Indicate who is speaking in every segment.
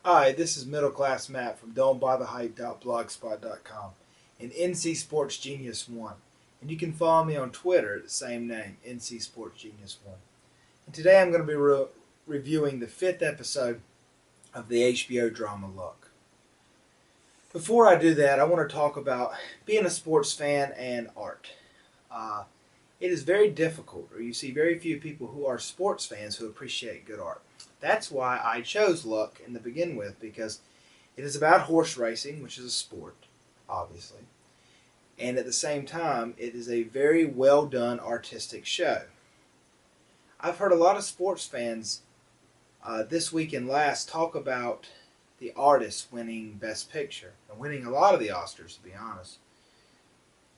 Speaker 1: Hi, this is Middle Class Matt from don'tbotherhype.blogspot.com and NC Sports Genius 1. And you can follow me on Twitter at the same name, NC Sports Genius 1. And today I'm going to be reviewing the fifth episode of the HBO drama Luck. Before I do that, I want to talk about being a sports fan and art. Uh, it is very difficult, or you see very few people who are sports fans who appreciate good art. That's why I chose Luck in to begin with, because it is about horse racing, which is a sport, obviously. And at the same time, it is a very well done artistic show. I've heard a lot of sports fans this week and last talk about the artist winning Best Picture and winning a lot of the Oscars, to be honest.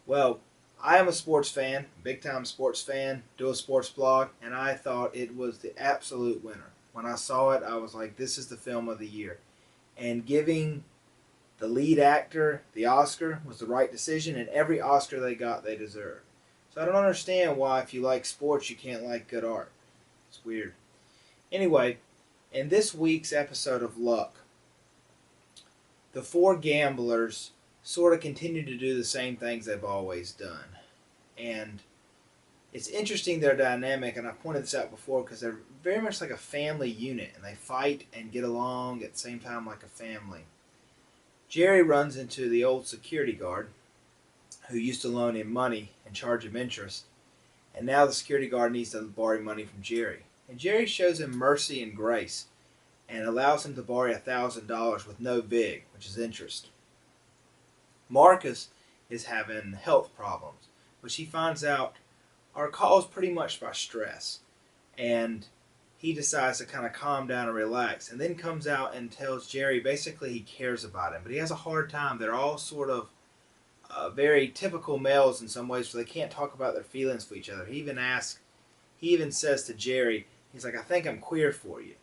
Speaker 1: Well, I am a sports fan, big time sports fan, do a sports blog, and I thought it was the absolute winner. When I saw it, I was like, this is the film of the year. And giving the lead actor the Oscar was the right decision, and every Oscar they got, they deserved. So I don't understand why, if you like sports, you can't like good art. It's weird. Anyway, in this week's episode of Luck, the four gamblers sort of continue to do the same things they've always done. And it's interesting, their dynamic, and I've pointed this out before, because they're very much like a family unit, and they fight and get along at the same time like a family. Jerry runs into the old security guard who used to loan him money and charge him interest, and now the security guard needs to borrow money from Jerry. And Jerry shows him mercy and grace and allows him to borrow $1,000 with no vig, which is interest. Marcus is having health problems, which he finds out are caused pretty much by stress. And he decides to kind of calm down and relax, and then comes out and tells Jerry basically he cares about him, but he has a hard time. They're all sort of very typical males in some ways, where they can't talk about their feelings for each other. He even says to Jerry, he's like, I think I'm queer for you.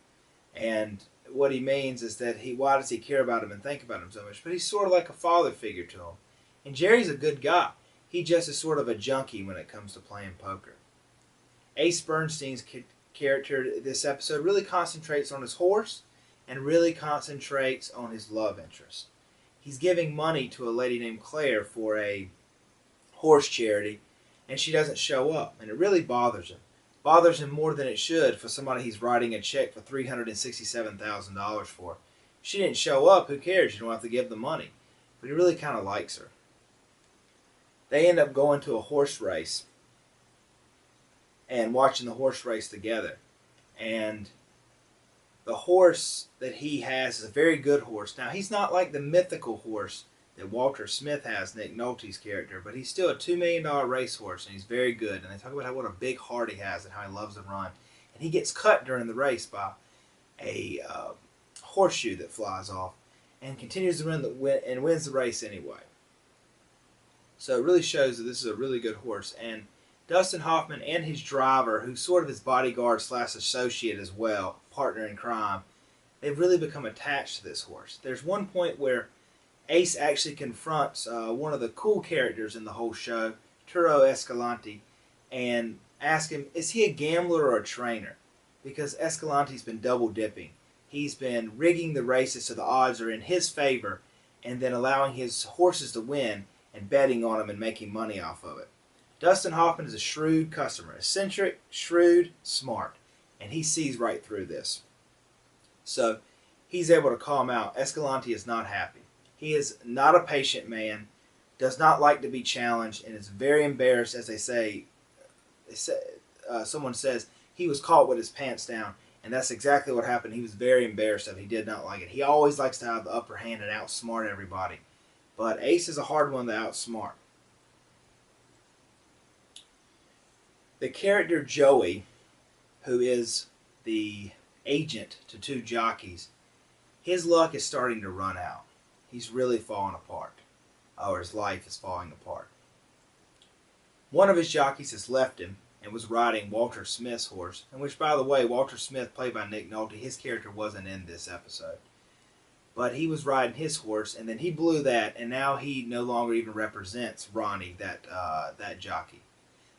Speaker 1: And what he means is that why does he care about him and think about him so much? But he's sort of like a father figure to him. And Jerry's a good guy. He just is sort of a junkie when it comes to playing poker. Ace Bernstein's character this episode really concentrates on his horse and really concentrates on his love interest. He's giving money to a lady named Claire for a horse charity, and she doesn't show up, and it really bothers him. Bothers him more than it should for somebody he's writing a check for $367,000 for. If she didn't show up, who cares? You don't have to give the money. But he really kind of likes her. They end up going to a horse race and watching the horse race together. And the horse that he has is a very good horse. Now, he's not like the mythical horse that Walter Smith has, Nick Nolte's character, but he's still a $2 million racehorse, and he's very good. And they talk about what a big heart he has and how he loves to run. And he gets cut during the race by a horseshoe that flies off, and continues to run and wins the race anyway. So it really shows that this is a really good horse. And Dustin Hoffman and his driver, who's sort of his bodyguard slash associate as well, partner in crime, they've really become attached to this horse. There's one point where Ace actually confronts one of the cool characters in the whole show, Turo Escalante, and asks him, is he a gambler or a trainer? Because Escalante's been double dipping. He's been rigging the races so the odds are in his favor, and then allowing his horses to win and betting on them and making money off of it. Dustin Hoffman is a shrewd customer, eccentric, shrewd, smart, and he sees right through this. So he's able to call him out. Escalante is not happy. He is not a patient man, does not like to be challenged, and is very embarrassed, as someone says, he was caught with his pants down, and that's exactly what happened. He was very embarrassed of it. He did not like it. He always likes to have the upper hand and outsmart everybody. But Ace is a hard one to outsmart. The character Joey, who is the agent to two jockeys, his luck is starting to run out. He's really falling apart, or his life is falling apart. One of his jockeys has left him and was riding Walter Smith's horse, and which, by the way, Walter Smith, played by Nick Nolte, his character wasn't in this episode. But he was riding his horse, and then he blew that, and now he no longer even represents Ronnie, that jockey.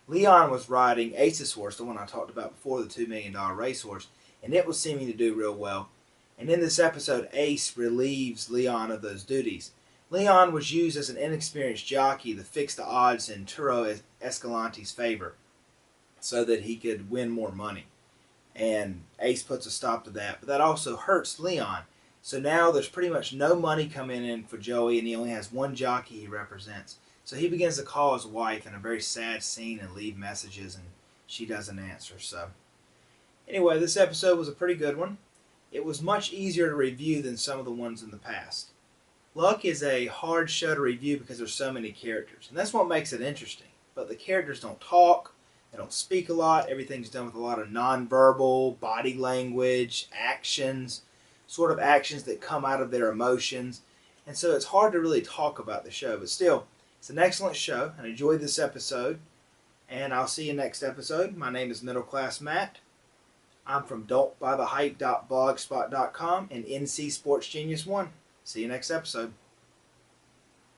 Speaker 1: Leon was riding Ace's horse, the one I talked about before, the $2 million racehorse, and it was seeming to do real well. And in this episode, Ace relieves Leon of those duties. Leon was used as an inexperienced jockey to fix the odds in Turo Escalante's favor so that he could win more money. And Ace puts a stop to that, but that also hurts Leon. So now there's pretty much no money coming in for Joey, and he only has one jockey he represents. So he begins to call his wife in a very sad scene and leave messages, and she doesn't answer. So anyway, this episode was a pretty good one. It was much easier to review than some of the ones in the past. Luck is a hard show to review because there's so many characters, and that's what makes it interesting. But the characters don't talk, they don't speak a lot, everything's done with a lot of nonverbal, body language, actions, sort of actions that come out of their emotions, and so it's hard to really talk about the show. But still, it's an excellent show, and I enjoyed this episode, and I'll see you next episode. My name is Middle Class Matt. I'm from don'tbuythehype.blogspot.com and NC Sports Genius 1. See you next episode.